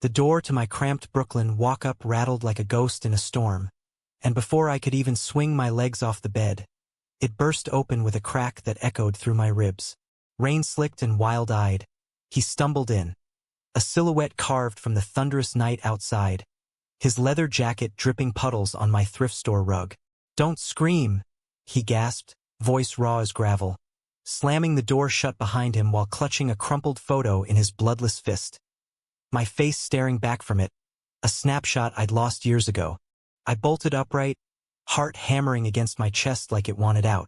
The door to my cramped Brooklyn walk-up rattled like a ghost in a storm, and before I could even swing my legs off the bed, it burst open with a crack that echoed through my ribs. Rain-slicked and wild-eyed, he stumbled in, a silhouette carved from the thunderous night outside, his leather jacket dripping puddles on my thrift store rug. "Don't scream," he gasped, voice raw as gravel, slamming the door shut behind him while clutching a crumpled photo in his bloodless fist. My face staring back from it, a snapshot I'd lost years ago. I bolted upright, heart hammering against my chest like it wanted out.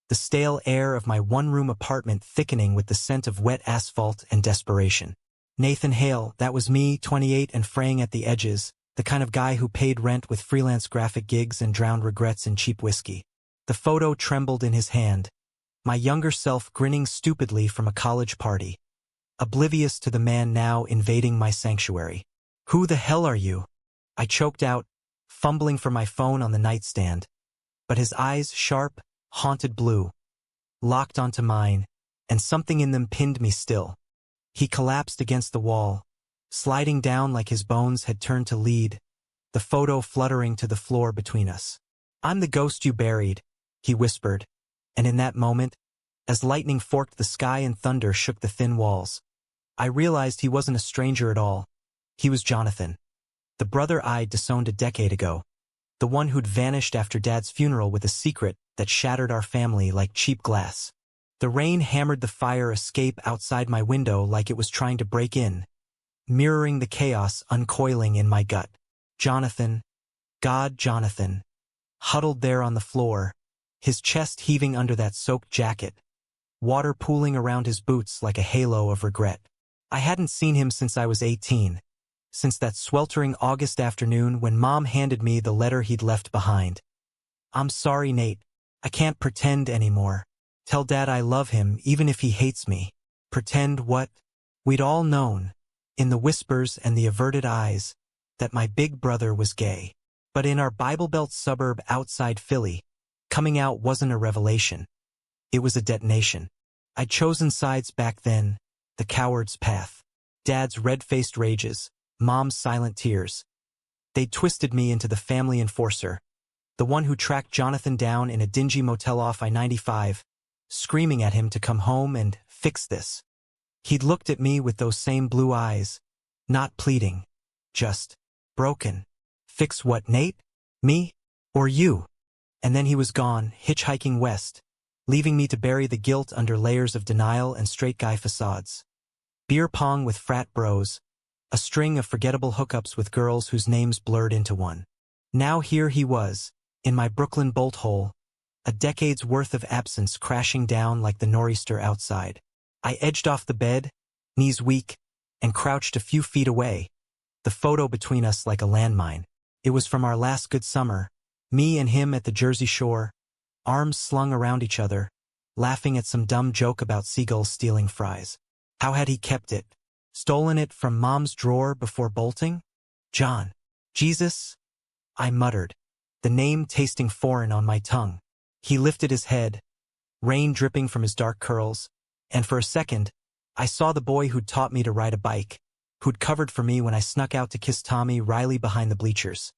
The stale air of my one-room apartment thickening with the scent of wet asphalt and desperation. Nathan Hale, that was me, 28 and fraying at the edges, the kind of guy who paid rent with freelance graphic gigs and drowned regrets in cheap whiskey. The photo trembled in his hand, my younger self grinning stupidly from a college party, oblivious to the man now invading my sanctuary. "Who the hell are you?" I choked out, fumbling for my phone on the nightstand. But his eyes, sharp, haunted blue, locked onto mine, and something in them pinned me still. He collapsed against the wall, sliding down like his bones had turned to lead, the photo fluttering to the floor between us. "I'm the ghost you buried," he whispered, and in that moment, as lightning forked the sky and thunder shook the thin walls, I realized he wasn't a stranger at all. He was Jonathan, the brother I'd disowned a decade ago, the one who'd vanished after Dad's funeral with a secret that shattered our family like cheap glass. The rain hammered the fire escape outside my window like it was trying to break in, mirroring the chaos uncoiling in my gut. Jonathan, God Jonathan, huddled there on the floor, his chest heaving under that soaked jacket, water pooling around his boots like a halo of regret. I hadn't seen him since I was 18, since that sweltering August afternoon when Mom handed me the letter he'd left behind. "I'm sorry, Nate. I can't pretend anymore. Tell Dad I love him even if he hates me." Pretend what? We'd all known, in the whispers and the averted eyes, that my big brother was gay. But in our Bible Belt suburb outside Philly, coming out wasn't a revelation. It was a detonation. I'd chosen sides back then, the coward's path. Dad's red-faced rages, Mom's silent tears. They'd twisted me into the family enforcer, the one who tracked Jonathan down in a dingy motel off I-95, screaming at him to come home and fix this. He'd looked at me with those same blue eyes, not pleading, just broken. "Fix what, Nate? Me? Or you?" And then he was gone, hitchhiking west, leaving me to bury the guilt under layers of denial and straight guy facades. Beer pong with frat bros, a string of forgettable hookups with girls whose names blurred into one. Now here he was, in my Brooklyn bolt hole, a decade's worth of absence crashing down like the nor'easter outside. I edged off the bed, knees weak, and crouched a few feet away, the photo between us like a landmine. It was from our last good summer, me and him at the Jersey Shore, arms slung around each other, laughing at some dumb joke about seagulls stealing fries. How had he kept it? Stolen it from Mom's drawer before bolting? John. Jesus? I muttered, the name tasting foreign on my tongue. He lifted his head, rain dripping from his dark curls, and for a second, I saw the boy who'd taught me to ride a bike, who'd covered for me when I snuck out to kiss Tommy Riley behind the bleachers.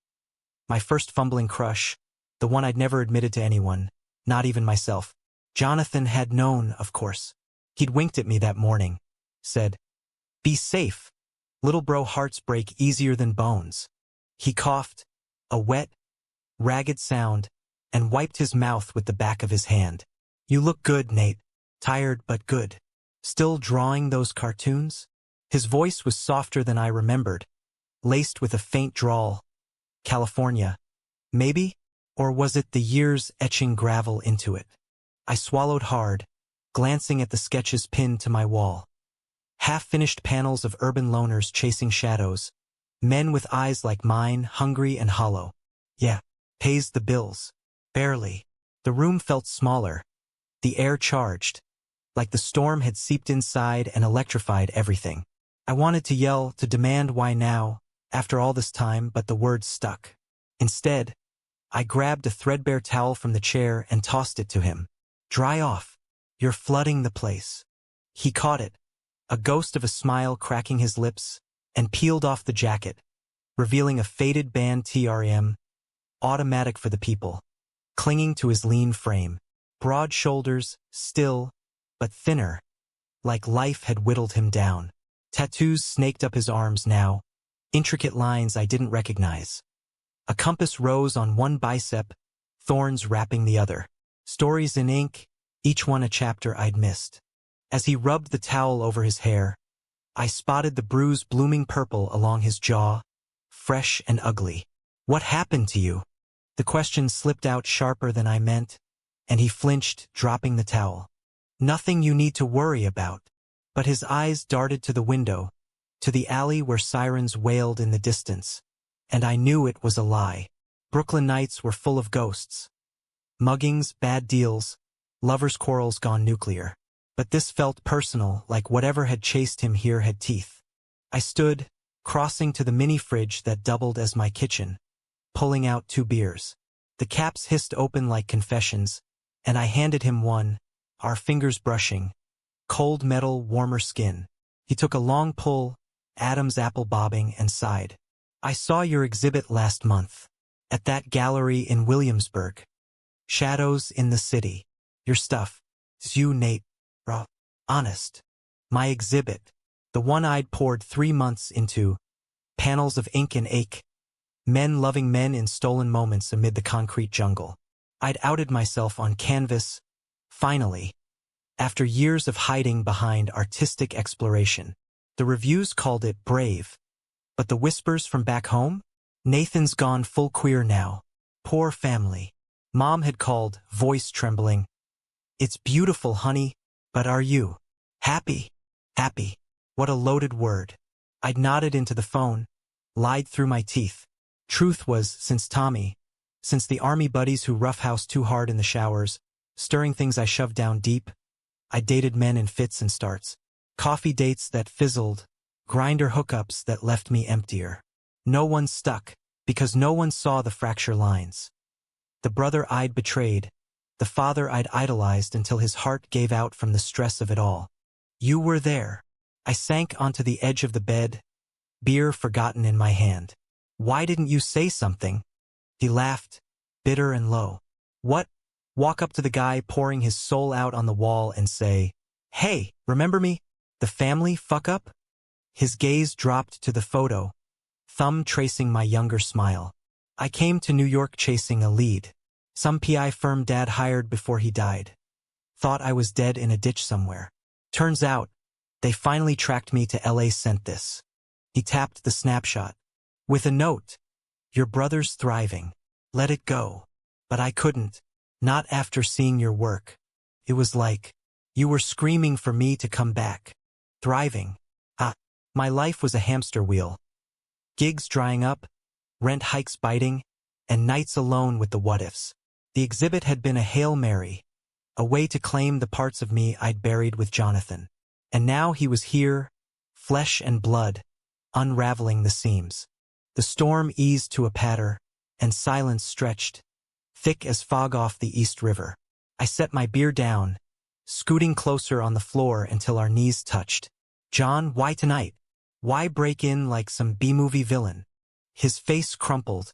My first fumbling crush, the one I'd never admitted to anyone, not even myself. Jonathan had known, of course. He'd winked at me that morning, said, "Be safe. Little bro hearts break easier than bones." He coughed, a wet, ragged sound, and wiped his mouth with the back of his hand. "You look good, Nate. Tired but good. Still drawing those cartoons?" His voice was softer than I remembered, laced with a faint drawl. "California, maybe? Or was it the years etching gravel into it?" I swallowed hard, glancing at the sketches pinned to my wall. Half-finished panels of urban loners chasing shadows, men with eyes like mine, hungry and hollow. Yeah, pays the bills. Barely. The room felt smaller, the air charged, like the storm had seeped inside and electrified everything. I wanted to yell, to demand why now, after all this time, but the words stuck. Instead, I grabbed a threadbare towel from the chair and tossed it to him. "Dry off. You're flooding the place." He caught it, a ghost of a smile cracking his lips, and peeled off the jacket, revealing a faded band TRM, automatic for the people, clinging to his lean frame. Broad shoulders, still, but thinner, like life had whittled him down. Tattoos snaked up his arms now, intricate lines I didn't recognize. A compass rose on one bicep, thorns wrapping the other. Stories in ink, each one a chapter I'd missed. As he rubbed the towel over his hair, I spotted the bruise blooming purple along his jaw, fresh and ugly. What happened to you? The question slipped out sharper than I meant, and he flinched, dropping the towel. Nothing you need to worry about. But his eyes darted to the window, to the alley where sirens wailed in the distance, and I knew it was a lie. Brooklyn nights were full of ghosts. Muggings, bad deals, lovers' quarrels gone nuclear. But this felt personal, like whatever had chased him here had teeth. I stood, crossing to the mini-fridge that doubled as my kitchen, pulling out 2 beers. The caps hissed open like confessions, and I handed him one, our fingers brushing. Cold metal, warmer skin. He took a long pull, Adam's apple bobbing, and sighed. I saw your exhibit last month. At that gallery in Williamsburg. Shadows in the City. Your stuff. It's you, Nate. Raw. Honest. My exhibit. The one I'd poured 3 months into. Panels of ink and ache. Men loving men in stolen moments amid the concrete jungle. I'd outed myself on canvas. Finally. After years of hiding behind artistic exploration. The reviews called it brave. But the whispers from back home? Nathan's gone full queer now. Poor family. Mom had called, voice trembling. It's beautiful, honey, but are you happy? Happy. What a loaded word. I'd nodded into the phone, lied through my teeth. Truth was, since the army buddies who roughhoused too hard in the showers, stirring things I shoved down deep, I dated men in fits and starts. Coffee dates that fizzled, grinder hookups that left me emptier. No one stuck, because no one saw the fracture lines. The brother I'd betrayed, the father I'd idolized until his heart gave out from the stress of it all. You were there. I sank onto the edge of the bed, beer forgotten in my hand. Why didn't you say something? He laughed, bitter and low. What? Walk up to the guy pouring his soul out on the wall and say, hey, remember me? The family fuck-up? His gaze dropped to the photo, thumb tracing my younger smile. I came to New York chasing a lead. Some PI firm Dad hired before he died. Thought I was dead in a ditch somewhere. Turns out, they finally tracked me to LA. Sent this. He tapped the snapshot. With a note. Your brother's thriving. Let it go. But I couldn't. Not after seeing your work. It was like, you were screaming for me to come back. Thriving. My life was a hamster wheel. Gigs drying up, rent hikes biting, and nights alone with the what-ifs. The exhibit had been a Hail Mary, a way to claim the parts of me I'd buried with Jonathan. And now he was here, flesh and blood, unraveling the seams. The storm eased to a patter, and silence stretched, thick as fog off the East River. I set my beer down, scooting closer on the floor until our knees touched. John, why tonight? Why break in like some B-movie villain? His face crumpled,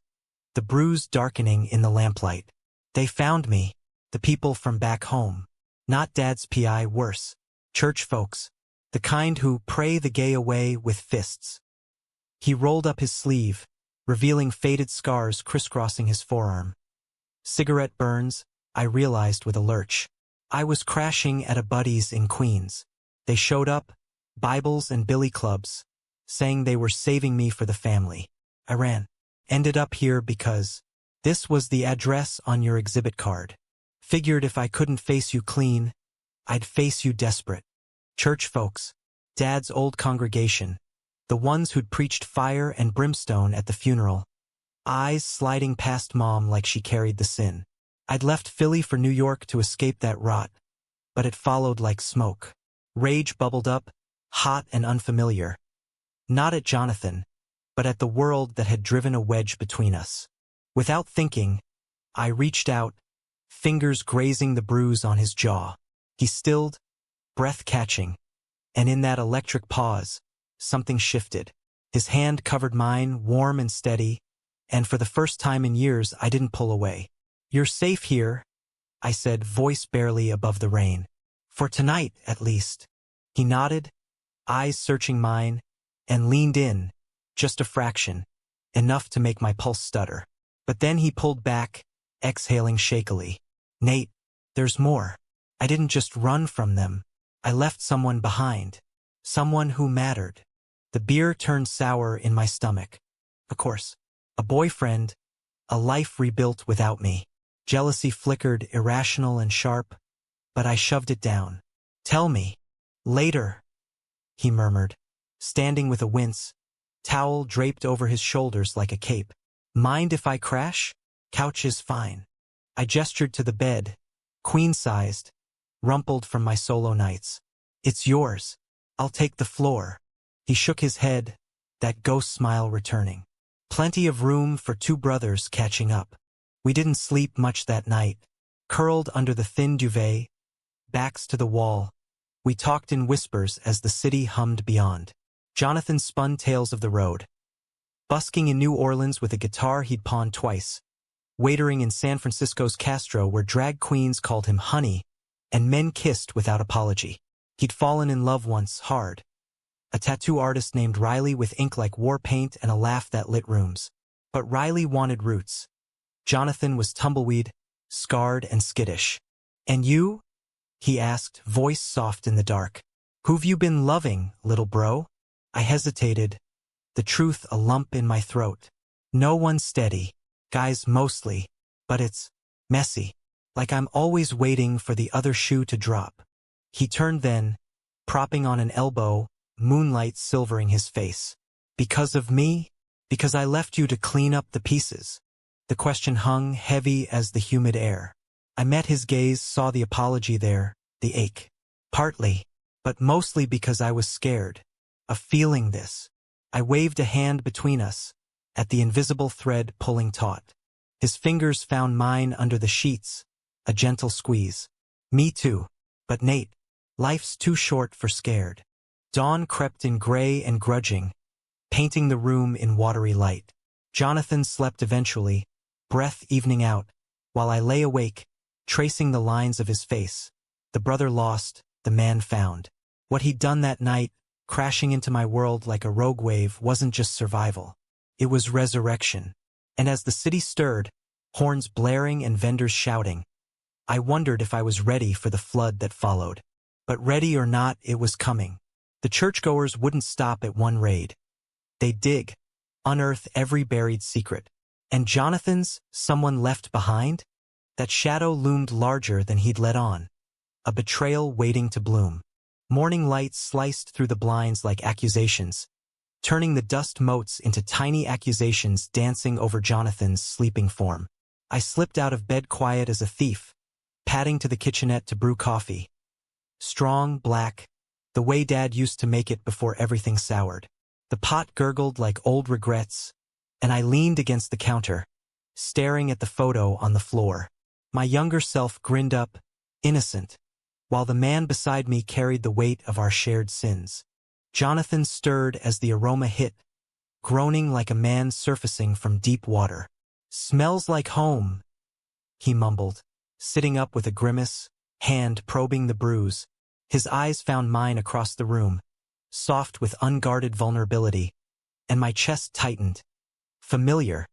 the bruise darkening in the lamplight. They found me, the people from back home. Not Dad's PI, worse. Church folks, the kind who pray the gay away with fists. He rolled up his sleeve, revealing faded scars crisscrossing his forearm. Cigarette burns, I realized with a lurch. I was crashing at a buddy's in Queens. They showed up, Bibles and billy clubs, saying they were saving me for the family. I ran. Ended up here because this was the address on your exhibit card. Figured if I couldn't face you clean, I'd face you desperate. Church folks, Dad's old congregation, the ones who'd preached fire and brimstone at the funeral. Eyes sliding past Mom like she carried the sin. I'd left Philly for New York to escape that rot, but it followed like smoke. Rage bubbled up, hot and unfamiliar. Not at Jonathan, but at the world that had driven a wedge between us. Without thinking, I reached out, fingers grazing the bruise on his jaw. He stilled, breath catching, and in that electric pause, something shifted. His hand covered mine, warm and steady, and for the first time in years I didn't pull away. "You're safe here," I said, voice barely above the rain. "For tonight, at least." He nodded, eyes searching mine, and leaned in, just a fraction, enough to make my pulse stutter. But then he pulled back, exhaling shakily. "Nate, there's more. I didn't just run from them. I left someone behind. Someone who mattered." The beer turned sour in my stomach. Of course. A boyfriend, a life rebuilt without me. Jealousy flickered, irrational and sharp, but I shoved it down. "Tell me. Later," he murmured, standing with a wince, towel draped over his shoulders like a cape. "Mind if I crash? Couch is fine." I gestured to the bed, queen-sized, rumpled from my solo nights. "It's yours. I'll take the floor." He shook his head, that ghost smile returning. Plenty of room for two brothers catching up. We didn't sleep much that night. Curled under the thin duvet, backs to the wall, we talked in whispers as the city hummed beyond. Jonathan spun tales of the road. Busking in New Orleans with a guitar he'd pawned twice. Waitering in San Francisco's Castro where drag queens called him honey, and men kissed without apology. He'd fallen in love once, hard. A tattoo artist named Riley with ink like war paint and a laugh that lit rooms. But Riley wanted roots. Jonathan was tumbleweed, scarred and skittish. "And you?" he asked, voice soft in the dark. "Who've you been loving, little bro?" I hesitated, the truth a lump in my throat. "No one steady. Guys mostly. But it's messy. Like I'm always waiting for the other shoe to drop." He turned then, propping on an elbow, moonlight silvering his face. "Because of me? Because I left you to clean up the pieces?" The question hung heavy as the humid air. I met his gaze, saw the apology there, the ache. "Partly, but mostly because I was scared of feeling this." I waved a hand between us, at the invisible thread pulling taut. His fingers found mine under the sheets, a gentle squeeze. "Me too. But Nate, life's too short for scared." Dawn crept in gray and grudging, painting the room in watery light. Jonathan slept eventually, breath evening out, while I lay awake, tracing the lines of his face. The brother lost, the man found. What he'd done that night, crashing into my world like a rogue wave, wasn't just survival. It was resurrection. And as the city stirred, horns blaring and vendors shouting, I wondered if I was ready for the flood that followed. But ready or not, it was coming. The churchgoers wouldn't stop at one raid. They'd dig, unearth every buried secret. And Jonathan's someone left behind? That shadow loomed larger than he'd let on. A betrayal waiting to bloom. Morning light sliced through the blinds like accusations, turning the dust motes into tiny accusations dancing over Jonathan's sleeping form. I slipped out of bed quiet as a thief, padding to the kitchenette to brew coffee. Strong, black, the way Dad used to make it before everything soured. The pot gurgled like old regrets, and I leaned against the counter, staring at the photo on the floor. My younger self grinned up, innocent, while the man beside me carried the weight of our shared sins. Jonathan stirred as the aroma hit, groaning like a man surfacing from deep water. "Smells like home," he mumbled, sitting up with a grimace, hand probing the bruise. His eyes found mine across the room, soft with unguarded vulnerability, and my chest tightened. Familiar,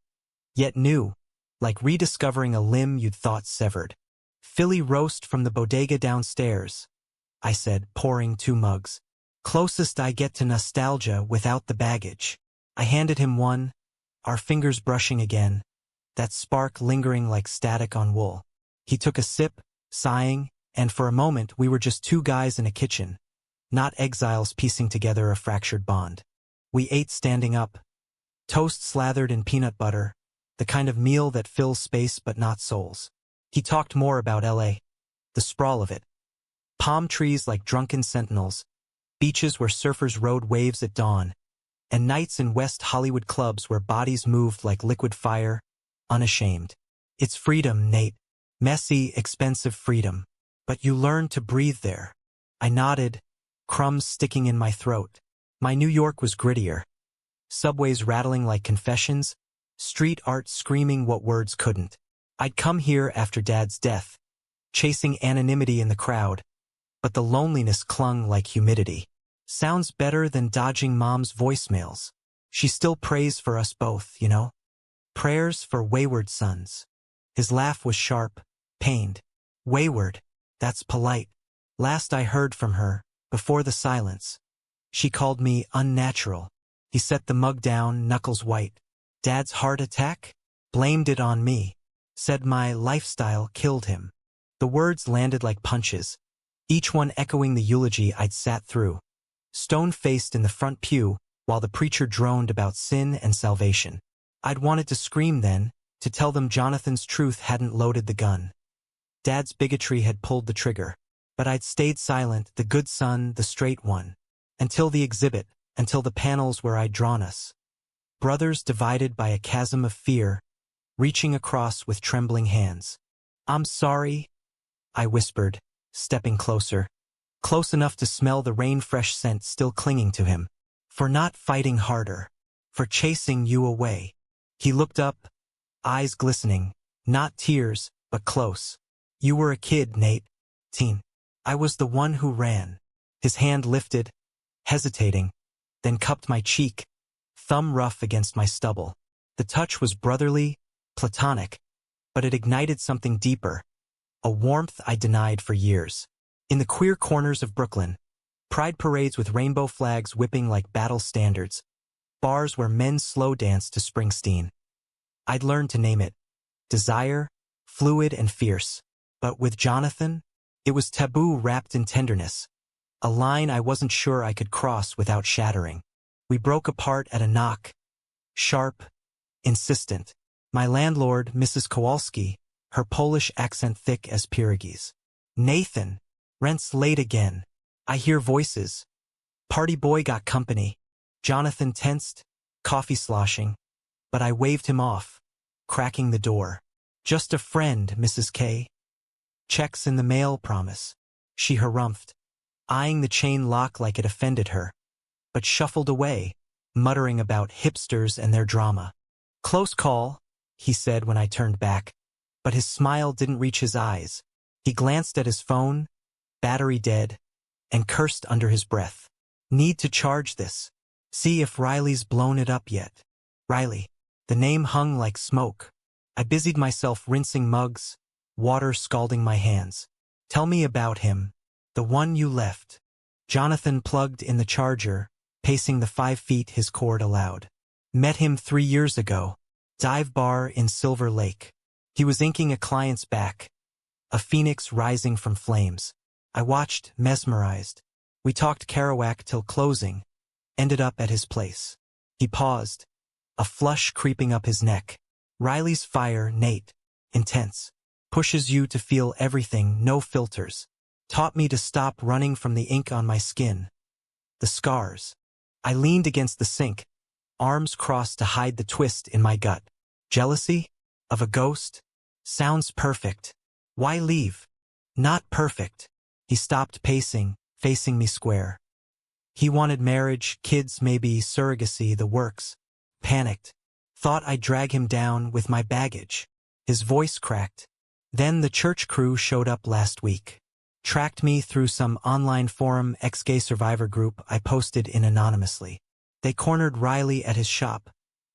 yet new, like rediscovering a limb you'd thought severed. "Philly roast from the bodega downstairs," I said, pouring 2 mugs. "Closest I get to nostalgia without the baggage." I handed him one, our fingers brushing again, that spark lingering like static on wool. He took a sip, sighing, and for a moment we were just 2 guys in a kitchen, not exiles piecing together a fractured bond. We ate standing up, toast slathered in peanut butter, the kind of meal that fills space but not souls. He talked more about LA, the sprawl of it. Palm trees like drunken sentinels, beaches where surfers rode waves at dawn, and nights in West Hollywood clubs where bodies moved like liquid fire, unashamed. "It's freedom, Nate. Messy, expensive freedom. But you learn to breathe there." I nodded, crumbs sticking in my throat. My New York was grittier. subways rattling like confessions, street art screaming what words couldn't. I'd come here after Dad's death, chasing anonymity in the crowd, but the loneliness clung like humidity. Sounds better than dodging Mom's voicemails. She still prays for us both, you know? Prayers for wayward sons. His laugh was sharp, pained. Wayward, that's polite. Last I heard from her, before the silence, she called me unnatural. He set the mug down, knuckles white. Dad's heart attack? Blamed it on me. Said my lifestyle killed him. The words landed like punches, each one echoing the eulogy I'd sat through. Stone-faced in the front pew, while the preacher droned about sin and salvation. I'd wanted to scream then, to tell them Jonathan's truth hadn't loaded the gun. Dad's bigotry had pulled the trigger, but I'd stayed silent, the good son, the straight one. Until the exhibit, until the panels where I'd drawn us. Brothers divided by a chasm of fear, reaching across with trembling hands. I'm sorry, I whispered, stepping closer. Close enough to smell the rain-fresh scent still clinging to him. For not fighting harder. For chasing you away. He looked up, eyes glistening, not tears, but close. You were a kid, Nate. Teen. I was the one who ran. His hand lifted, hesitating, then cupped my cheek, thumb rough against my stubble. The touch was brotherly, platonic, but it ignited something deeper, a warmth I denied for years. In the queer corners of Brooklyn, pride parades with rainbow flags whipping like battle standards, bars where men slow dance to Springsteen. I'd learned to name it. Desire, fluid and fierce. But with Jonathan, it was taboo wrapped in tenderness. A line I wasn't sure I could cross without shattering. We broke apart at a knock. Sharp, insistent. My landlord, Mrs. Kowalski, her Polish accent thick as pierogies. Nathan, rent's late again. I hear voices. Party boy got company. Jonathan tensed, coffee sloshing. But I waved him off, cracking the door. Just a friend, Mrs. K. Checks in the mail, promise. She harumphed, eyeing the chain lock like it offended her, but shuffled away, muttering about hipsters and their drama. Close call, he said when I turned back, but his smile didn't reach his eyes. He glanced at his phone, battery dead, and cursed under his breath. Need to charge this. See if Riley's blown it up yet. Riley. The name hung like smoke. I busied myself rinsing mugs, water scalding my hands. Tell me about him. The one you left. Jonathan plugged in the charger, pacing the 5 feet his cord allowed. Met him 3 years ago. Dive bar in Silver Lake. He was inking a client's back. A phoenix rising from flames. I watched, mesmerized. We talked Kerouac till closing. Ended up at his place. He paused, a flush creeping up his neck. Riley's fire, Nate. Intense. Pushes you to feel everything, no filters. Taught me to stop running from the ink on my skin. The scars. I leaned against the sink, arms crossed to hide the twist in my gut. Jealousy? Of a ghost? Sounds perfect. Why leave? Not perfect. He stopped pacing, facing me square. He wanted marriage, kids maybe, surrogacy, the works. Panicked. Thought I'd drag him down with my baggage. His voice cracked. Then the church crew showed up last week. Tracked me through some online forum ex-gay survivor group I posted in anonymously. They cornered Riley at his shop,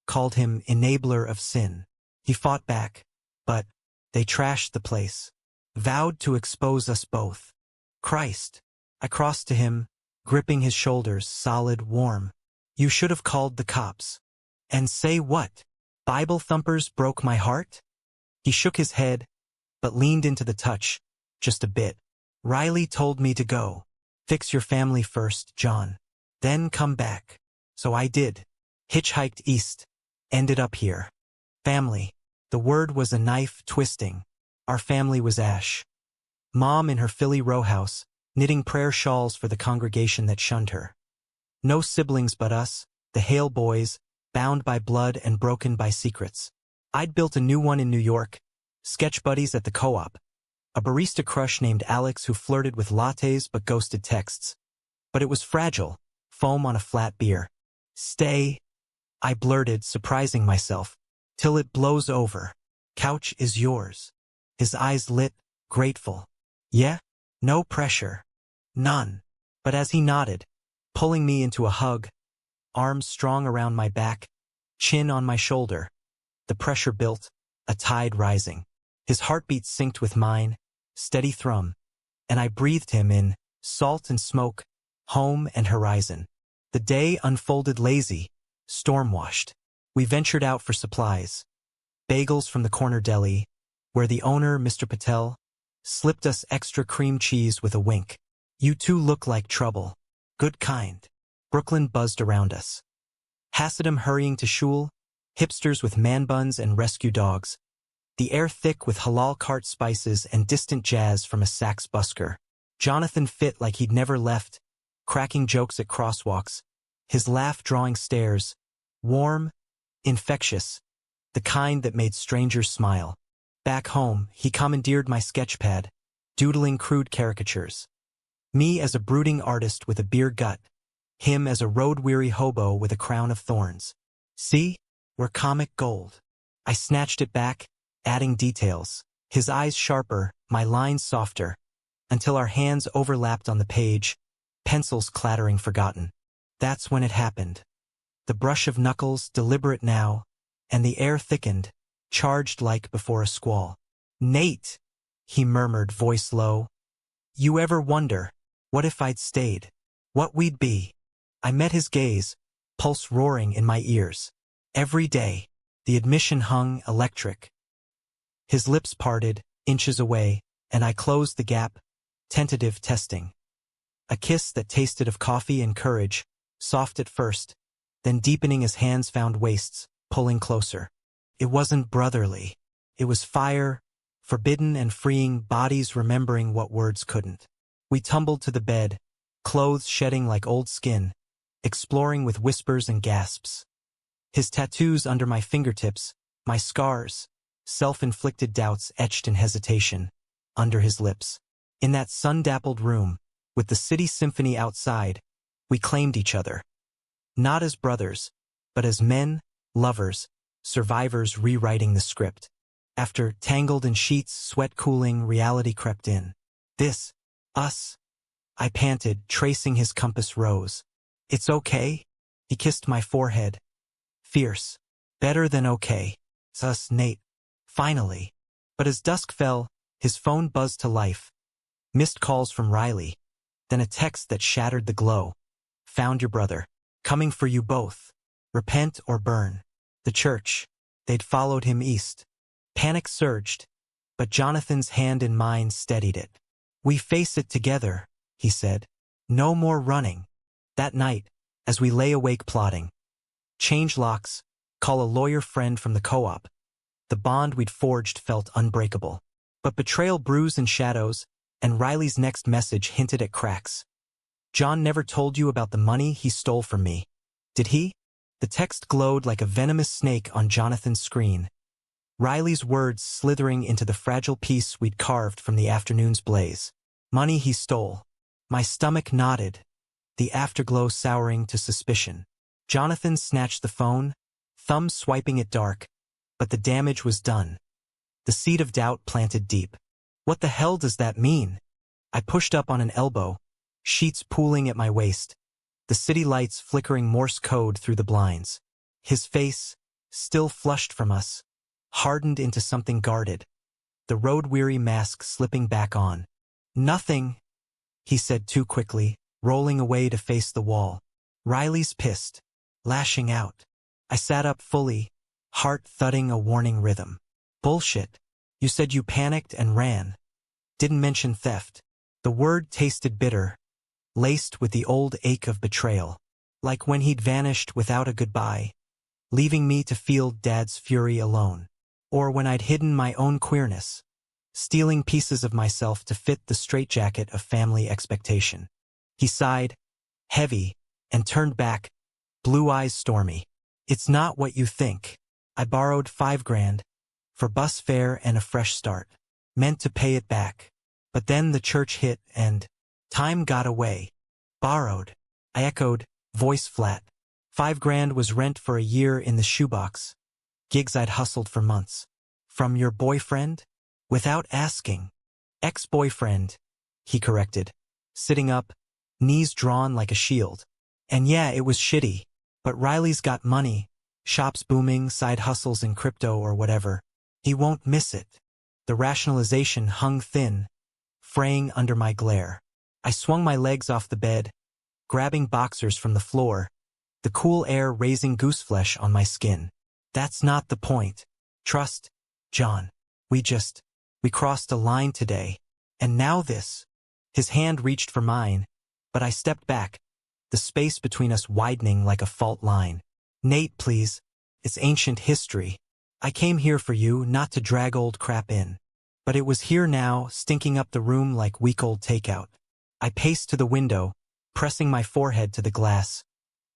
called him enabler of sin. He fought back, but they trashed the place. Vowed to expose us both. Christ. I crossed to him, gripping his shoulders, solid, warm. You should have called the cops. And say what? Bible thumpers broke my heart? He shook his head, but leaned into the touch, just a bit. Riley told me to go. Fix your family first, John. Then come back. So I did. Hitchhiked east. Ended up here. Family. The word was a knife twisting. Our family was ash. Mom in her Philly row house, knitting prayer shawls for the congregation that shunned her. No siblings but us, the Hale boys, bound by blood and broken by secrets. I'd built a new one in New York, sketch buddies at the co-op. A barista crush named Alex who flirted with lattes but ghosted texts. But it was fragile, foam on a flat beer. Stay, I blurted, surprising myself. Till it blows over. Couch is yours. His eyes lit, grateful. Yeah? No pressure. None. But as he nodded, pulling me into a hug, arms strong around my back, chin on my shoulder, the pressure built, a tide rising. His heartbeat synced with mine, steady thrum, and I breathed him in, salt and smoke, home and horizon. The day unfolded lazy, storm-washed. We ventured out for supplies. Bagels from the corner deli, where the owner, Mr. Patel, slipped us extra cream cheese with a wink. You two look like trouble. Good kind. Brooklyn buzzed around us. Hasidim hurrying to shul, hipsters with man buns and rescue dogs. The air thick with halal cart spices and distant jazz from a sax busker. Jonathan fit like he'd never left, cracking jokes at crosswalks, his laugh drawing stares, warm, infectious, the kind that made strangers smile. Back home, he commandeered my sketchpad, doodling crude caricatures. Me as a brooding artist with a beer gut, him as a road-weary hobo with a crown of thorns. See? We're comic gold. I snatched it back, adding details, his eyes sharper, my lines softer, until our hands overlapped on the page, pencils clattering forgotten. That's when it happened. The brush of knuckles, deliberate now, and the air thickened, charged like before a squall. Nate, he murmured, voice low. You ever wonder, what if I'd stayed? What we'd be? I met his gaze, pulse roaring in my ears. Every day, the admission hung electric. His lips parted, inches away, and I closed the gap, tentative testing. A kiss that tasted of coffee and courage, soft at first, then deepening as hands found waists, pulling closer. It wasn't brotherly. It was fire, forbidden and freeing, bodies remembering what words couldn't. We tumbled to the bed, clothes shedding like old skin, exploring with whispers and gasps. His tattoos under my fingertips, my scars, self-inflicted doubts etched in hesitation, under his lips. In that sun-dappled room, with the city symphony outside, we claimed each other. Not as brothers, but as men, lovers, survivors rewriting the script. After tangled in sheets, sweat cooling, reality crept in. This, us, I panted, tracing his compass rose. It's okay? He kissed my forehead. Fierce. Better than okay. It's us, Nate. Finally. But as dusk fell, his phone buzzed to life. Missed calls from Riley. Then a text that shattered the glow. Found your brother. Coming for you both. Repent or burn. The church. They'd followed him east. Panic surged, but Jonathan's hand in mine steadied it. We face it together, he said. No more running. That night, as we lay awake plotting. Change locks, call a lawyer friend from the co-op. The bond we'd forged felt unbreakable. But betrayal brews in shadows, and Riley's next message hinted at cracks. John never told you about the money he stole from me. Did he? The text glowed like a venomous snake on Jonathan's screen. Riley's words slithering into the fragile piece we'd carved from the afternoon's blaze. Money he stole. My stomach nodded, the afterglow souring to suspicion. Jonathan snatched the phone, thumb swiping it dark, but the damage was done. The seed of doubt planted deep. What the hell does that mean? I pushed up on an elbow, sheets pooling at my waist, the city lights flickering Morse code through the blinds. His face, still flushed from us, hardened into something guarded, the road-weary mask slipping back on. Nothing, he said too quickly, rolling away to face the wall. Riley's pissed, lashing out. I sat up fully, heart thudding a warning rhythm. Bullshit. You said you panicked and ran. Didn't mention theft. The word tasted bitter, laced with the old ache of betrayal, like when he'd vanished without a goodbye, leaving me to feel Dad's fury alone. Or when I'd hidden my own queerness, stealing pieces of myself to fit the straitjacket of family expectation. He sighed, heavy, and turned back, blue eyes stormy. It's not what you think. I borrowed $5,000 for bus fare and a fresh start. Meant to pay it back. But then the church hit and time got away. Borrowed. I echoed, voice flat. $5,000 was rent for a year in the shoebox. Gigs I'd hustled for months. From your boyfriend? Without asking. Ex-boyfriend, he corrected, sitting up, knees drawn like a shield. And yeah, it was shitty, but Riley's got money, shops booming, side hustles in crypto or whatever. He won't miss it. The rationalization hung thin, fraying under my glare. I swung my legs off the bed, grabbing boxers from the floor, the cool air raising gooseflesh on my skin. That's not the point. Trust, John. We crossed a line today. And now this. His hand reached for mine, but I stepped back, the space between us widening like a fault line. Nate, please. It's ancient history. I came here for you, not to drag old crap in. But it was here now, stinking up the room like week-old takeout. I paced to the window, pressing my forehead to the glass.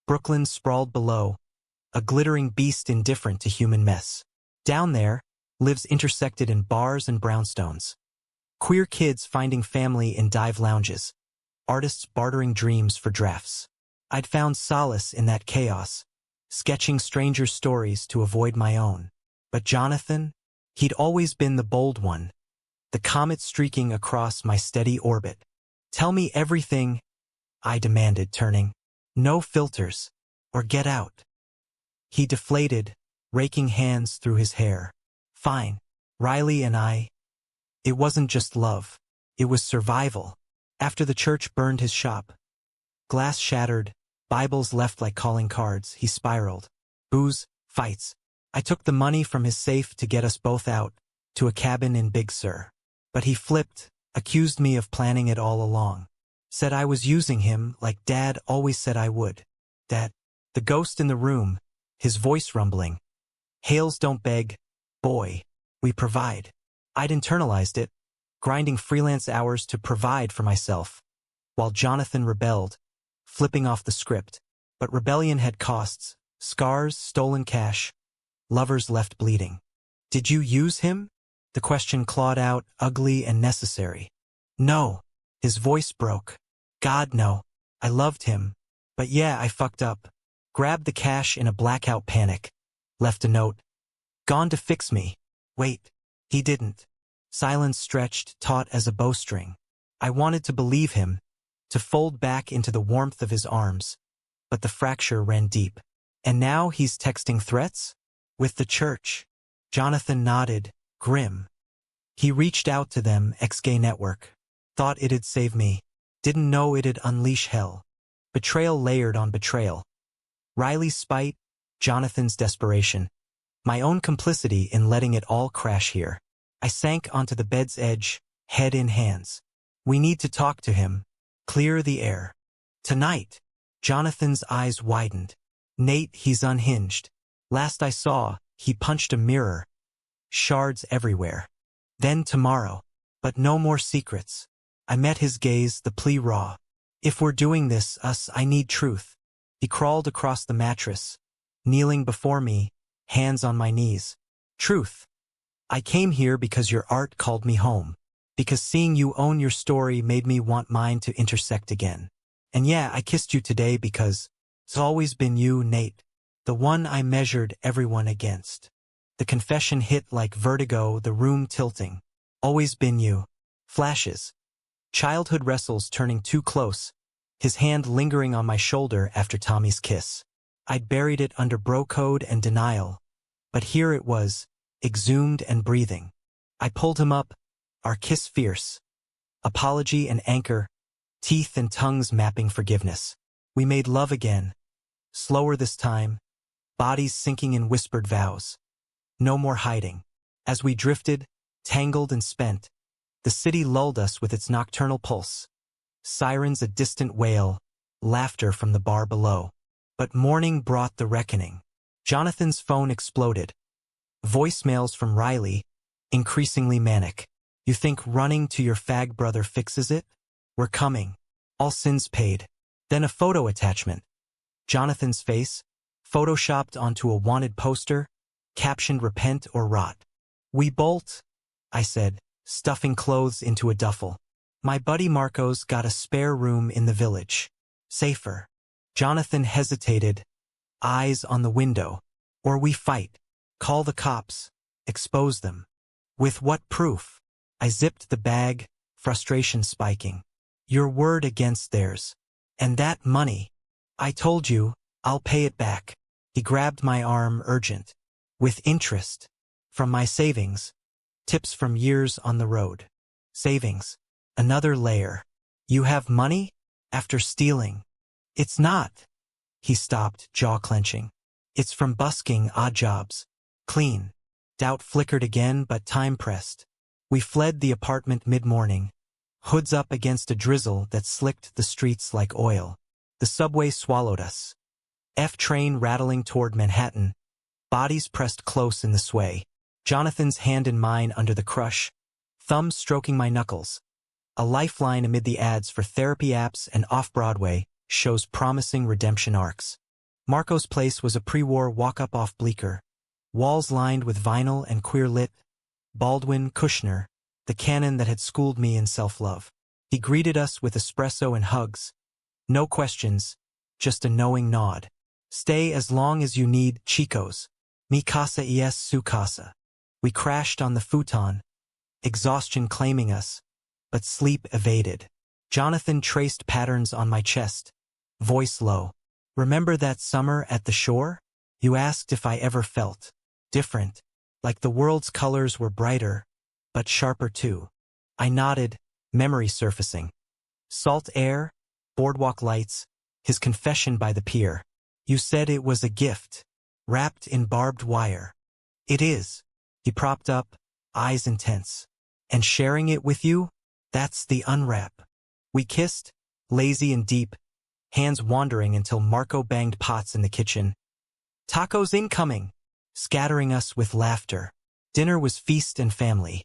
Brooklyn sprawled below, a glittering beast indifferent to human mess. Down there, lives intersected in bars and brownstones. Queer kids finding family in dive lounges. Artists bartering dreams for drafts. I'd found solace in that chaos, sketching strangers' stories to avoid my own. But Jonathan? He'd always been the bold one, the comet streaking across my steady orbit. Tell me everything, I demanded, turning. No filters, or get out. He deflated, raking hands through his hair. Fine. Riley and I. It wasn't just love. It was survival. After the church burned his shop, glass shattered, Bibles left like calling cards, he spiraled. Booze, fights. I took the money from his safe to get us both out, to a cabin in Big Sur. But he flipped, accused me of planning it all along. Said I was using him like Dad always said I would. That, the ghost in the room, his voice rumbling. Hales don't beg, boy, we provide. I'd internalized it, grinding freelance hours to provide for myself, while Jonathan rebelled, flipping off the script. But rebellion had costs, scars, stolen cash, lovers left bleeding. Did you use him? The question clawed out, ugly and necessary. No. His voice broke. God, no. I loved him. But yeah, I fucked up. Grabbed the cash in a blackout panic. Left a note. Gone to fix me. Wait. He didn't. Silence stretched, taut as a bowstring. I wanted to believe him, to fold back into the warmth of his arms. But the fracture ran deep. And now he's texting threats? With the church. Jonathan nodded, grim. He reached out to them, ex-gay network. Thought it'd save me. Didn't know it'd unleash hell. Betrayal layered on betrayal. Riley's spite, Jonathan's desperation. My own complicity in letting it all crash here. I sank onto the bed's edge, head in hands. We need to talk to him. Clear the air. Tonight. Jonathan's eyes widened. Nate, he's unhinged. Last I saw, he punched a mirror. Shards everywhere. Then tomorrow. But no more secrets. I met his gaze, the plea raw. If we're doing this, I need truth. He crawled across the mattress, kneeling before me, hands on my knees. Truth. I came here because your art called me home. Because seeing you own your story made me want mine to intersect again. And yeah, I kissed you today because it's always been you, Nate. The one I measured everyone against. The confession hit like vertigo, the room tilting. Always been you. Flashes. Childhood wrestles turning too close, his hand lingering on my shoulder after Tommy's kiss. I'd buried it under bro code and denial, but here it was, exhumed and breathing. I pulled him up, our kiss fierce. Apology and anchor, teeth and tongues mapping forgiveness. We made love again. Slower this time, bodies sinking in whispered vows. No more hiding. As we drifted, tangled and spent, the city lulled us with its nocturnal pulse. Sirens a distant wail, laughter from the bar below. But morning brought the reckoning. Jonathan's phone exploded. Voicemails from Riley, increasingly manic. You think running to your fag brother fixes it? We're coming. All sins paid. Then a photo attachment. Jonathan's face, photoshopped onto a wanted poster, captioned repent or rot. We bolt, I said, stuffing clothes into a duffel. My buddy Marco's got a spare room in the village. Safer. Jonathan hesitated, eyes on the window. Or we fight. Call the cops. Expose them. With what proof? I zipped the bag, frustration spiking. Your word against theirs. And that money. I told you, I'll pay it back. He grabbed my arm, urgent. With interest. From my savings. Tips from years on the road. Savings. Another layer. You have money? After stealing. It's not. He stopped, jaw clenching. It's from busking odd jobs. Clean. Doubt flickered again, but time pressed. We fled the apartment mid-morning. Hoods up against a drizzle that slicked the streets like oil. The subway swallowed us. F-train rattling toward Manhattan. Bodies pressed close in the sway. Jonathan's hand in mine under the crush. Thumbs stroking my knuckles. A lifeline amid the ads for therapy apps and off-Broadway shows promising redemption arcs. Marco's place was a pre-war walk-up off Bleecker. Walls lined with vinyl and queer-lit. Baldwin Kushner, the canon that had schooled me in self-love. He greeted us with espresso and hugs. No questions, just a knowing nod. Stay as long as you need, chicos. Mi casa es su casa. We crashed on the futon, exhaustion claiming us, but sleep evaded. Jonathan traced patterns on my chest, voice low. Remember that summer at the shore? You asked if I ever felt different, like the world's colors were brighter, but sharper too. I nodded, memory surfacing. Salt air, boardwalk lights, his confession by the pier. You said it was a gift, wrapped in barbed wire. It is. He propped up, eyes intense. And sharing it with you? That's the unwrap. We kissed, lazy and deep, hands wandering until Marco banged pots in the kitchen. Tacos incoming, scattering us with laughter. Dinner was feast and family.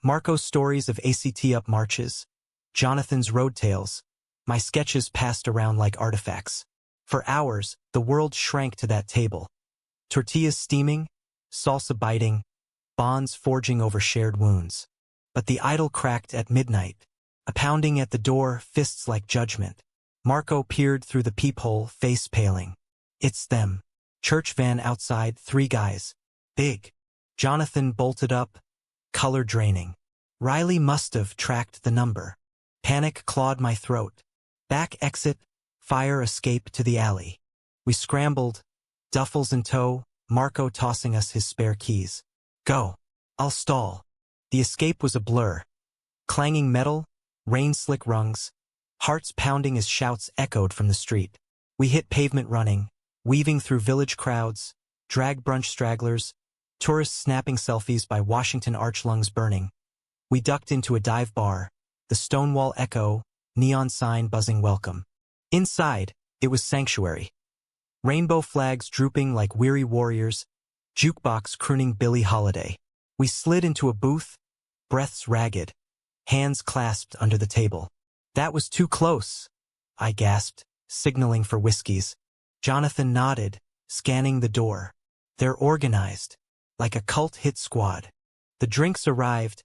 Marco's stories of ACT up marches, Jonathan's road tales, my sketches passed around like artifacts. For hours, the world shrank to that table. Tortillas steaming, salsa biting, bonds forging over shared wounds. But the idol cracked at midnight. A pounding at the door, fists like judgment. Marco peered through the peephole, face paling. It's them. Church van outside, 3 guys. Big. Jonathan bolted up, color draining. Riley must have tracked the number. Panic clawed my throat. Back exit, fire escape to the alley. We scrambled, duffels in tow, Marco tossing us his spare keys. Go. I'll stall. The escape was a blur. Clanging metal, rain-slick rungs, hearts pounding as shouts echoed from the street. We hit pavement running, weaving through village crowds, drag brunch stragglers, tourists snapping selfies by Washington Arch lungs burning. We ducked into a dive bar, the Stonewall echo, neon sign buzzing welcome. Inside, it was sanctuary. Rainbow flags drooping like weary warriors, jukebox crooning Billie Holiday. We slid into a booth, breaths ragged, hands clasped under the table. That was too close, I gasped, signaling for whiskeys. Jonathan nodded, scanning the door. They're organized, like a cult hit squad. The drinks arrived,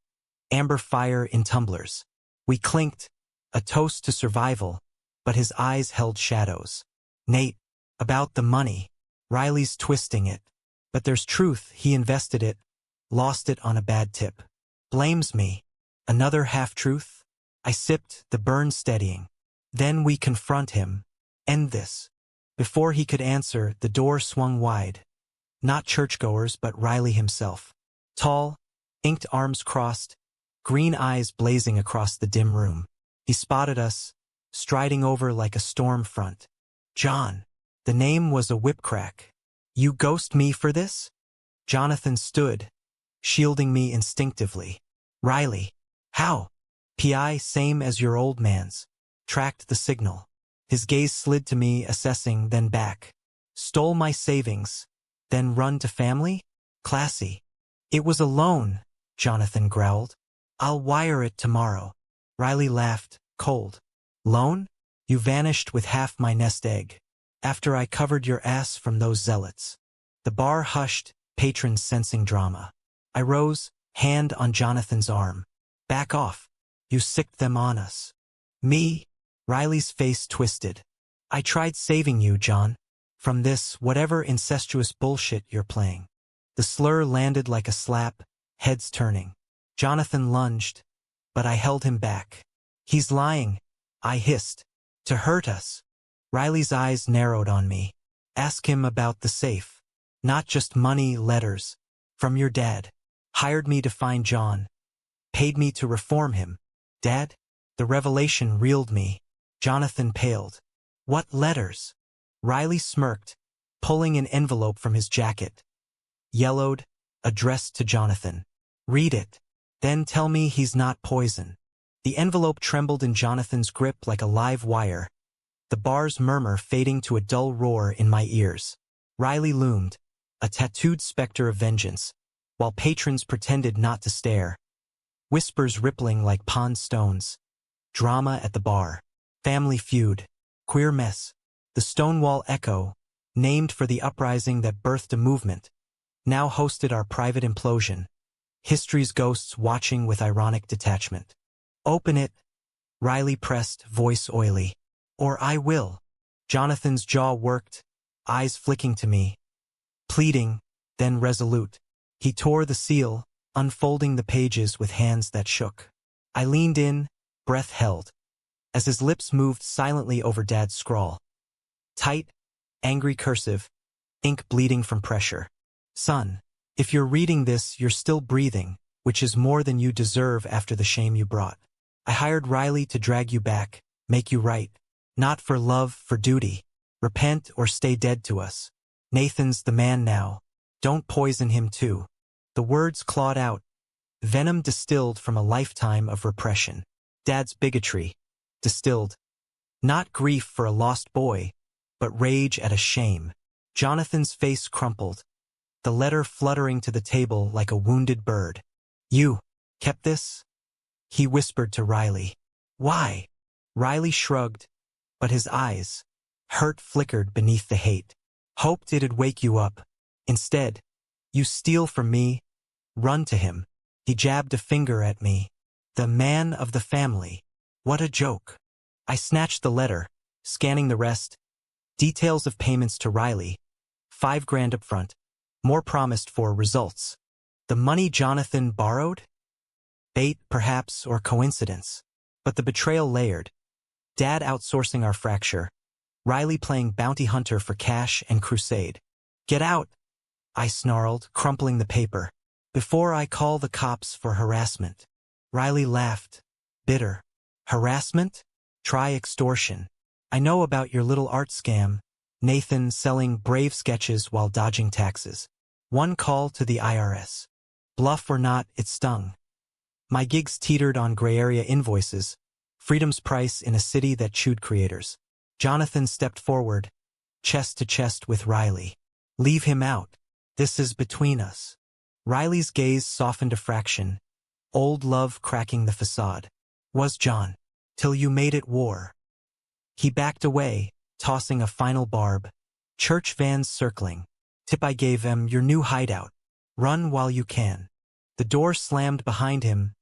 amber fire in tumblers. We clinked, a toast to survival, but his eyes held shadows. Nate, about the money. Riley's twisting it. But there's truth, he invested it, lost it on a bad tip. Blames me. Another half-truth? I sipped, the burn steadying. Then we confront him. End this. Before he could answer, the door swung wide. Not churchgoers, but Riley himself. Tall, inked arms crossed, green eyes blazing across the dim room. He spotted us, striding over like a storm front. John. The name was a whipcrack. You ghost me for this? Jonathan stood, shielding me instinctively. Riley. How? PI same as your old man's. Tracked the signal. His gaze slid to me, assessing, then back. Stole my savings, then run to family? Classy. It was a loan, Jonathan growled. I'll wire it tomorrow. Riley laughed, cold. Loan? You vanished with half my nest egg. After I covered your ass from those zealots. The bar hushed, patrons sensing drama. I rose, hand on Jonathan's arm. Back off. You sicked them on us. Me? Riley's face twisted. I tried saving you, John. From this, whatever incestuous bullshit you're playing. The slur landed like a slap, heads turning. Jonathan lunged, but I held him back. He's lying, I hissed. To hurt us. Riley's eyes narrowed on me. Ask him about the safe. Not just money, letters. From your dad. Hired me to find John. Paid me to reform him. Dad? The revelation reeled me. Jonathan paled. What letters? Riley smirked, pulling an envelope from his jacket. Yellowed, addressed to Jonathan. Read it. Then tell me he's not poison. The envelope trembled in Jonathan's grip like a live wire, the bar's murmur fading to a dull roar in my ears. Riley loomed, a tattooed specter of vengeance, while patrons pretended not to stare. Whispers rippling like pond stones. Drama at the bar. Family feud. Queer mess. The Stonewall Echo, named for the uprising that birthed a movement, now hosted our private implosion. History's ghosts watching with ironic detachment. Open it, Riley pressed, voice oily. Or I will. Jonathan's jaw worked, eyes flicking to me. Pleading, then resolute. He tore the seal, unfolding the pages with hands that shook. I leaned in, breath held, as his lips moved silently over Dad's scrawl. Tight, angry cursive, ink bleeding from pressure. Son, if you're reading this, you're still breathing, which is more than you deserve after the shame you brought. I hired Riley to drag you back, make you right. Not for love, for duty. Repent or stay dead to us. Nathan's the man now. Don't poison him too. The words clawed out. Venom distilled from a lifetime of repression. Dad's bigotry. Distilled. Not grief for a lost boy, but rage at a shame. Jonathan's face crumpled, the letter fluttering to the table like a wounded bird. You kept this? He whispered to Riley. Why? Riley shrugged, but his eyes, hurt flickered beneath the hate. Hoped it'd wake you up. Instead, you steal from me, run to him. He jabbed a finger at me. The man of the family. What a joke. I snatched the letter, scanning the rest. Details of payments to Riley. $5,000 up front. More promised for results. The money Jonathan borrowed? Bait, perhaps, or coincidence. But the betrayal layered. Dad outsourcing our fracture. Riley playing bounty hunter for cash and crusade. Get out, I snarled, crumpling the paper. Before I call the cops for harassment. Riley laughed. Bitter. Harassment? Try extortion. I know about your little art scam. Nathan selling brave sketches while dodging taxes. One call to the IRS. Bluff or not, it stung. My gigs teetered on gray area invoices. Freedom's price in a city that chewed creators. Jonathan stepped forward, chest to chest with Riley. Leave him out. This is between us. Riley's gaze softened a fraction. Old love cracking the facade. Was John. Till you made it war. He backed away, tossing a final barb. Church vans circling. Tip I gave him, your new hideout. Run while you can. The door slammed behind him,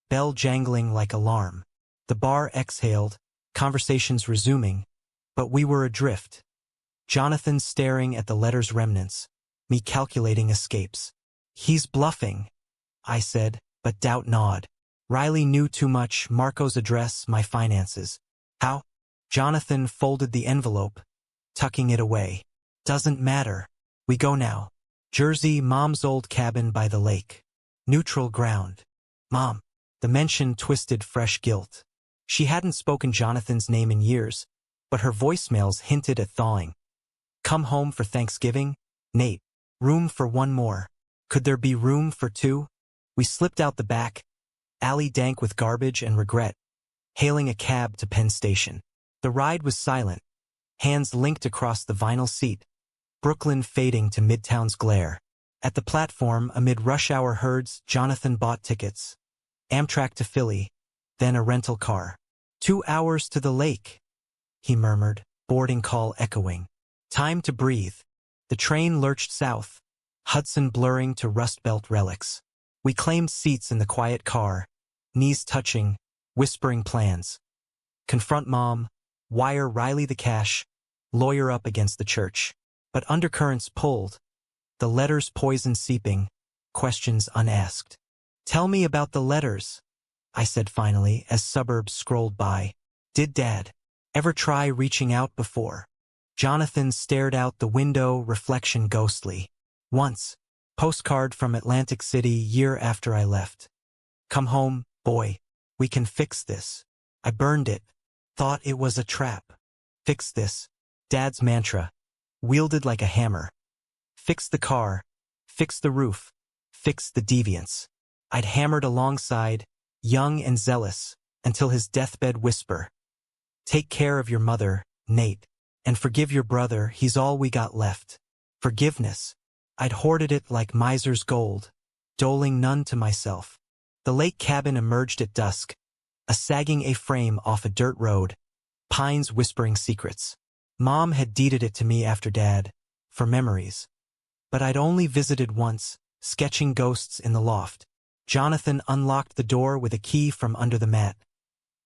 bell jangling like alarm. The bar exhaled, conversations resuming, but we were adrift. Jonathan staring at the letter's remnants, me calculating escapes. He's bluffing, I said, but doubt gnawed. Riley knew too much, Marco's address, my finances. How? Jonathan folded the envelope, tucking it away. Doesn't matter. We go now. Jersey, Mom's old cabin by the lake. Neutral ground. Mom. The mention twisted fresh guilt. She hadn't spoken Jonathan's name in years, but her voicemails hinted at thawing. Come home for Thanksgiving? Nate. Room for one more. Could there be room for two? We slipped out the back, alley dank with garbage and regret, hailing a cab to Penn Station. The ride was silent, hands linked across the vinyl seat, Brooklyn fading to Midtown's glare. At the platform, amid rush-hour herds, Jonathan bought tickets. Amtrak to Philly, then a rental car. 2 hours to the lake, he murmured, boarding call echoing. Time to breathe. The train lurched south, Hudson blurring to Rust Belt relics. We claimed seats in the quiet car, knees touching, whispering plans. Confront Mom, wire Riley the cash, lawyer up against the church. But undercurrents pulled, the letters poison seeping, questions unasked. "Tell me about the letters," I said finally as suburbs scrolled by. "Did Dad ever try reaching out before?" Jonathan stared out the window, reflection ghostly. "Once. Postcard from Atlantic City year after I left. Come home, boy. We can fix this." I burned it. Thought it was a trap. Fix this. Dad's mantra. Wielded like a hammer. Fix the car. Fix the roof. Fix the deviance. I'd hammered alongside, young and zealous, until his deathbed whisper. "Take care of your mother, Nate, and forgive your brother, he's all we got left." Forgiveness. I'd hoarded it like miser's gold, doling none to myself. The lake cabin emerged at dusk, a sagging A-frame off a dirt road, pines whispering secrets. Mom had deeded it to me after Dad, for memories. But I'd only visited once, sketching ghosts in the loft. Jonathan unlocked the door with a key from under the mat.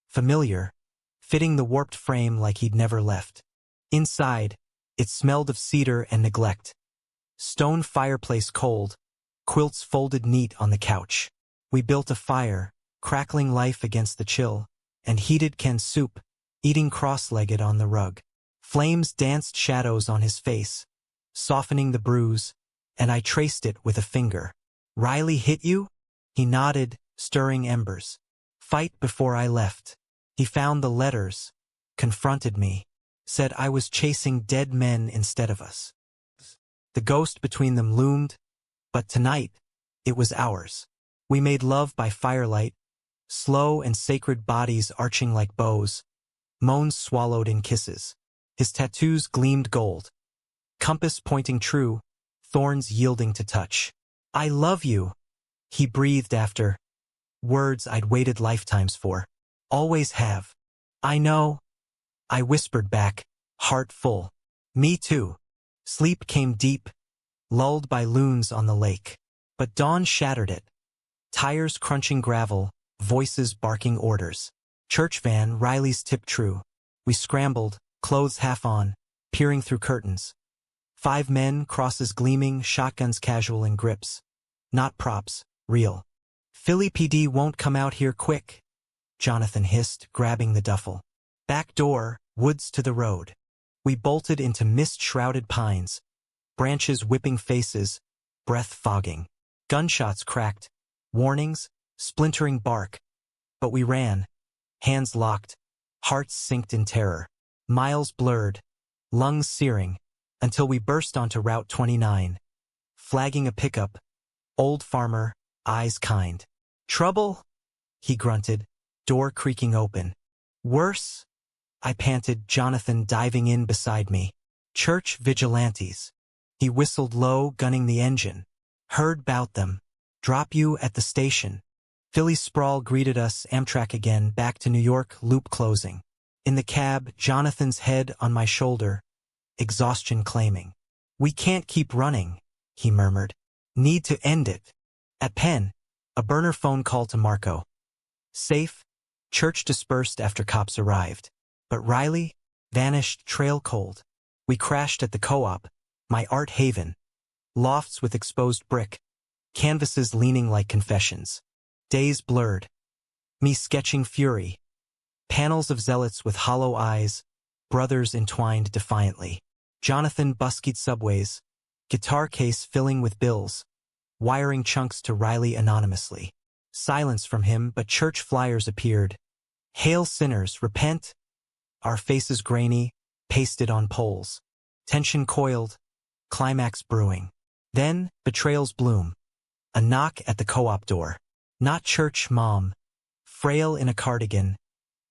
Familiar, fitting the warped frame like he'd never left. Inside, it smelled of cedar and neglect. Stone fireplace cold, quilts folded neat on the couch. We built a fire, crackling life against the chill, and heated canned soup, eating cross-legged on the rug. Flames danced shadows on his face, softening the bruise, and I traced it with a finger. "Riley hit you?" He nodded, stirring embers. "Fight before I left." He found the letters, confronted me, said I was chasing dead men instead of us. The ghost between them loomed, but tonight, it was ours. We made love by firelight, slow and sacred bodies arching like bows, moans swallowed in kisses. His tattoos gleamed gold. Compass pointing true, thorns yielding to touch. "I love you," he breathed after. Words I'd waited lifetimes for. "Always have." "I know," I whispered back, heart full. "Me too." Sleep came deep, lulled by loons on the lake. But dawn shattered it. Tires crunching gravel, voices barking orders. Church van, Riley's tip true. We scrambled, clothes half on, peering through curtains. 5 men, crosses gleaming, shotguns casual in grips. Not props, real. "Philly PD won't come out here quick," Jonathan hissed, grabbing the duffel. Back door, woods to the road. We bolted into mist-shrouded pines, branches whipping faces, breath fogging. Gunshots cracked, warnings, splintering bark. But we ran, hands locked, hearts synced in terror. Miles blurred, lungs searing, until we burst onto Route 29. Flagging a pickup, old farmer, eyes kind. "Trouble?" he grunted, door creaking open. "Worse?" I panted, Jonathan diving in beside me. "Church vigilantes." He whistled low, gunning the engine. "Heard 'bout them. Drop you at the station." Philly sprawl greeted us, Amtrak again, back to New York, loop closing. In the cab, Jonathan's head on my shoulder, exhaustion claiming. "We can't keep running," he murmured. "Need to end it." At Penn, a burner phone call to Marco. Safe, church dispersed after cops arrived. But Riley vanished trail cold. We crashed at the co-op, my art haven. Lofts with exposed brick, canvases leaning like confessions. Days blurred. Me sketching fury. Panels of zealots with hollow eyes, brothers entwined defiantly. Jonathan buskied subways, guitar case filling with bills, wiring chunks to Riley anonymously. Silence from him, but church flyers appeared. "Hail sinners, repent." Our faces grainy, pasted on poles. Tension coiled, climax brewing. Then, betrayal's bloom. A knock at the co-op door. Not church mom. Frail in a cardigan,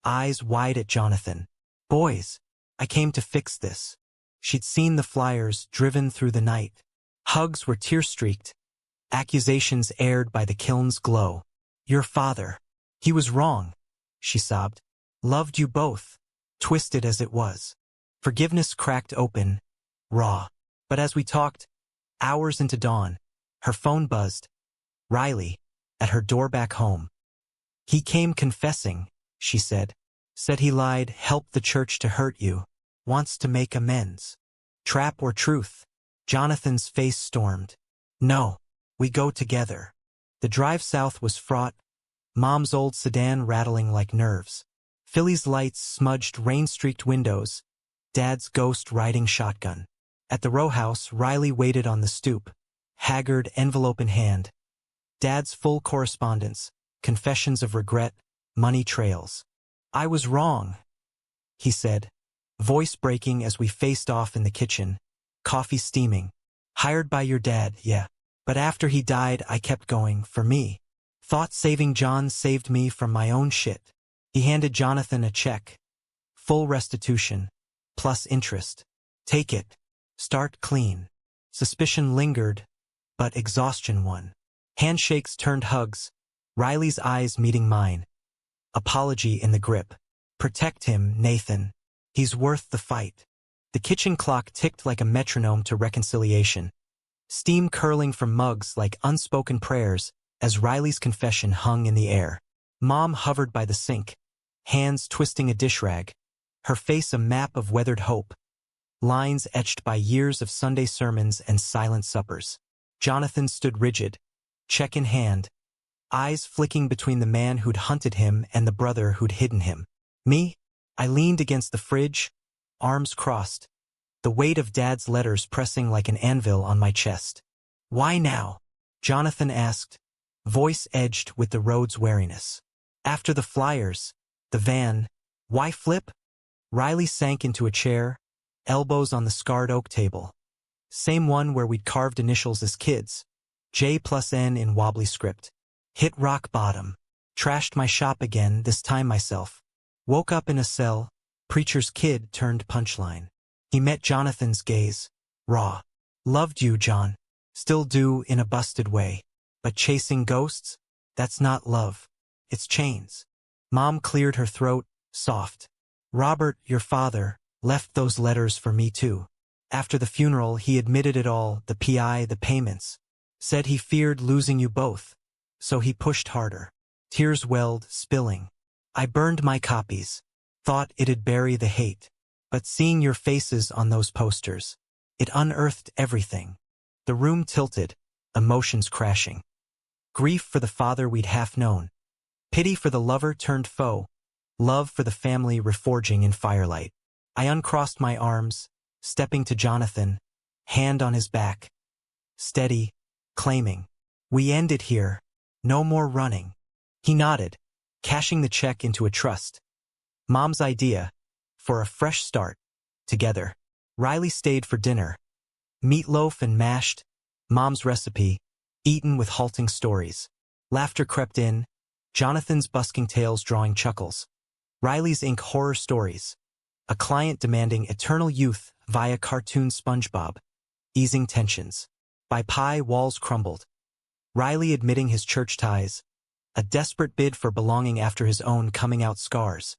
eyes wide at Jonathan. "Boys, I came to fix this." She'd seen the flyers driven through the night. Hugs were tear-streaked, accusations aired by the kiln's glow. "Your father. He was wrong," she sobbed. "Loved you both, twisted as it was." Forgiveness cracked open, raw. But as we talked, hours into dawn, her phone buzzed. Riley, at her door back home. "He came confessing," she said. "Said he lied, helped the church to hurt you. Wants to make amends." Trap or truth? Jonathan's face stormed. No. We go together. The drive south was fraught, Mom's old sedan rattling like nerves. Philly's lights smudged rain-streaked windows, Dad's ghost riding shotgun. At the row house, Riley waited on the stoop, haggard, envelope in hand. Dad's full correspondence, confessions of regret, money trails. I was wrong, he said, voice breaking as we faced off in the kitchen, coffee steaming. Hired by your dad, yeah. But after he died, I kept going, for me. Thought saving John saved me from my own shit. He handed Jonathan a check. Full restitution, plus interest. Take it. Start clean. Suspicion lingered, but exhaustion won. Handshakes turned hugs, Riley's eyes meeting mine. Apology in the grip. Protect him, Nathan. He's worth the fight. The kitchen clock ticked like a metronome to reconciliation. Steam curling from mugs like unspoken prayers as Riley's confession hung in the air. Mom hovered by the sink, hands twisting a dish rag, her face a map of weathered hope, lines etched by years of Sunday sermons and silent suppers. Jonathan stood rigid, check in hand, eyes flicking between the man who'd hunted him and the brother who'd hidden him. Me? I leaned against the fridge, arms crossed, the weight of Dad's letters pressing like an anvil on my chest. Why now? Jonathan asked, voice edged with the road's wariness. After the flyers, the van, why flip? Riley sank into a chair, elbows on the scarred oak table. Same one where we'd carved initials as kids, J+N in wobbly script. Hit rock bottom. Trashed my shop again, this time myself. Woke up in a cell, preacher's kid turned punchline. He met Jonathan's gaze, raw. Loved you, John. Still do in a busted way. But chasing ghosts? That's not love. It's chains. Mom cleared her throat, soft. Robert, your father, left those letters for me too. After the funeral, he admitted it all, the PI, the payments. Said he feared losing you both. So he pushed harder. Tears welled, spilling. I burned my copies. Thought it'd bury the hate. But seeing your faces on those posters, it unearthed everything. The room tilted, emotions crashing. Grief for the father we'd half known. Pity for the lover turned foe. Love for the family reforging in firelight. I uncrossed my arms, stepping to Jonathan, hand on his back. Steady, claiming. We end it here. No more running. He nodded, cashing the check into a trust. Mom's idea, for a fresh start, together. Riley stayed for dinner. Meatloaf and mashed, Mom's recipe, eaten with halting stories. Laughter crept in, Jonathan's busking tales drawing chuckles. Riley's ink horror stories. A client demanding eternal youth via cartoon SpongeBob, easing tensions. By pie, walls crumbled. Riley admitting his church ties, a desperate bid for belonging after his own coming-out scars.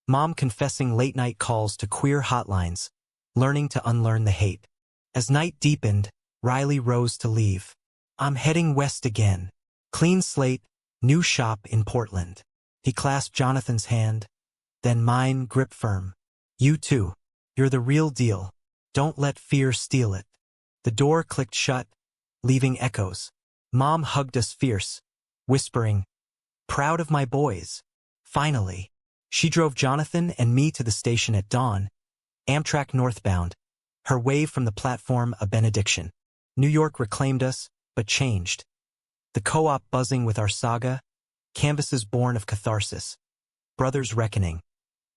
Mom confessing late-night calls to queer hotlines, learning to unlearn the hate. As night deepened, Riley rose to leave. I'm heading west again. Clean slate, new shop in Portland. He clasped Jonathan's hand, then mine, grip firm. You too. You're the real deal. Don't let fear steal it. The door clicked shut, leaving echoes. Mom hugged us fierce, whispering, proud of my boys. Finally. She drove Jonathan and me to the station at dawn, Amtrak northbound, her wave from the platform a benediction. New York reclaimed us, but changed. The co-op buzzing with our saga, canvases born of catharsis. Brothers Reckoning.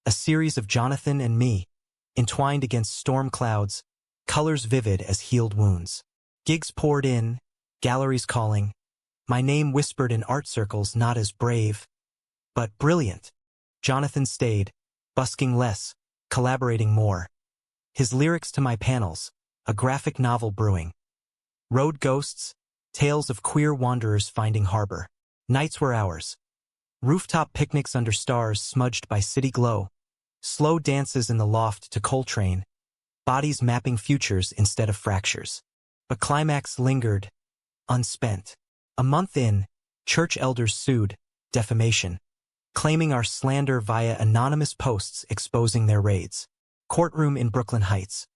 A series of Jonathan and me, entwined against storm clouds, colors vivid as healed wounds. Gigs poured in, galleries calling, my name whispered in art circles not as brave, but brilliant. Jonathan stayed, busking less, collaborating more. His lyrics to my panels, a graphic novel brewing. Road ghosts, tales of queer wanderers finding harbor. Nights were ours. Rooftop picnics under stars smudged by city glow. Slow dances in the loft to Coltrane, bodies mapping futures instead of fractures. But climax lingered, unspent. A month in, church elders sued, defamation, claiming our slander via anonymous posts exposing their raids. Courtroom in Brooklyn Heights.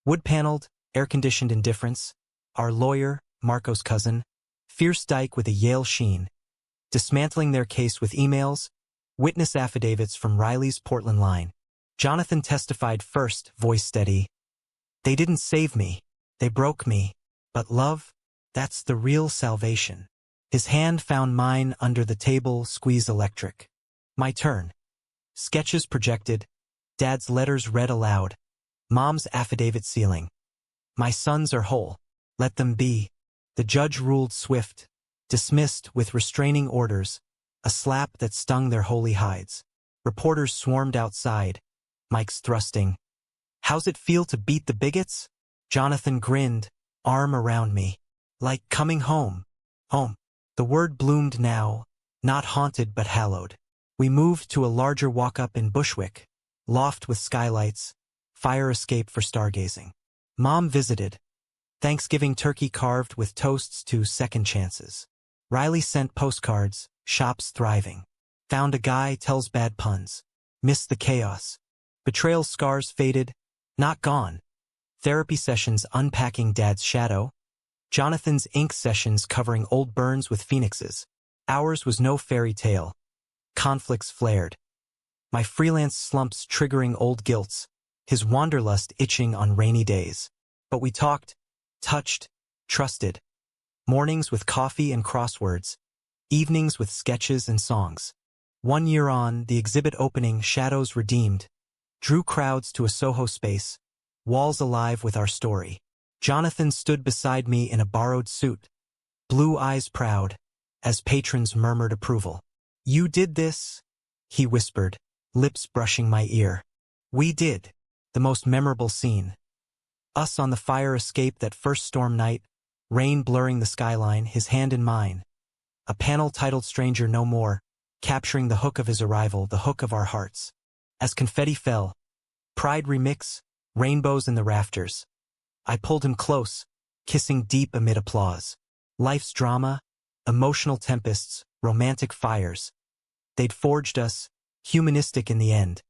Wood-paneled, air-conditioned indifference. Our lawyer, Marco's cousin. Fierce dyke with a Yale sheen. Dismantling their case with emails. Witness affidavits from Riley's Portland line. Jonathan testified first, voice steady. They didn't save me. They broke me. But love, that's the real salvation. His hand found mine under the table, squeeze electric. My turn. Sketches projected. Dad's letters read aloud. Mom's affidavit sealing. My sons are whole. Let them be. The judge ruled swift. Dismissed with restraining orders. A slap that stung their holy hides. Reporters swarmed outside. Mics thrusting. How's it feel to beat the bigots? Jonathan grinned, arm around me. Like coming home. Home. The word bloomed now, not haunted but hallowed. We moved to a larger walk-up in Bushwick. Loft with skylights. Fire escape for stargazing. Mom visited. Thanksgiving turkey carved with toasts to second chances. Riley sent postcards, shops thriving. Found a guy, tells bad puns. Missed the chaos. Betrayal scars faded, not gone. Therapy sessions unpacking Dad's shadow. Jonathan's ink sessions covering old burns with phoenixes. Ours was no fairy tale. Conflicts flared. My freelance slumps triggering old guilts. His wanderlust itching on rainy days. But we talked, touched, trusted. Mornings with coffee and crosswords. Evenings with sketches and songs. 1 year on, the exhibit opening, Shadows Redeemed, drew crowds to a Soho space, walls alive with our story. Jonathan stood beside me in a borrowed suit, blue eyes proud, as patrons murmured approval. You did this, he whispered, lips brushing my ear. We did. The most memorable scene. Us on the fire escape that first storm night, rain blurring the skyline, his hand in mine. A panel titled Stranger No More, capturing the hook of his arrival, the hook of our hearts. As confetti fell, Pride remix, rainbows in the rafters. I pulled him close, kissing deep amid applause. Life's drama, emotional tempests, romantic fires. They'd forged us, humanistic in the end.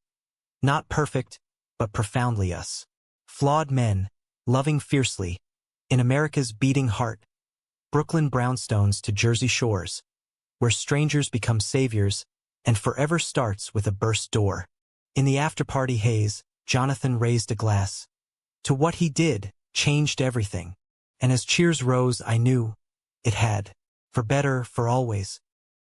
Not perfect, but profoundly us. Flawed men, loving fiercely, in America's beating heart. Brooklyn brownstones to Jersey shores, where strangers become saviors, and forever starts with a burst door. In the after-party haze, Jonathan raised a glass. To what he did, changed everything. And as cheers rose, I knew it had. For better, for always.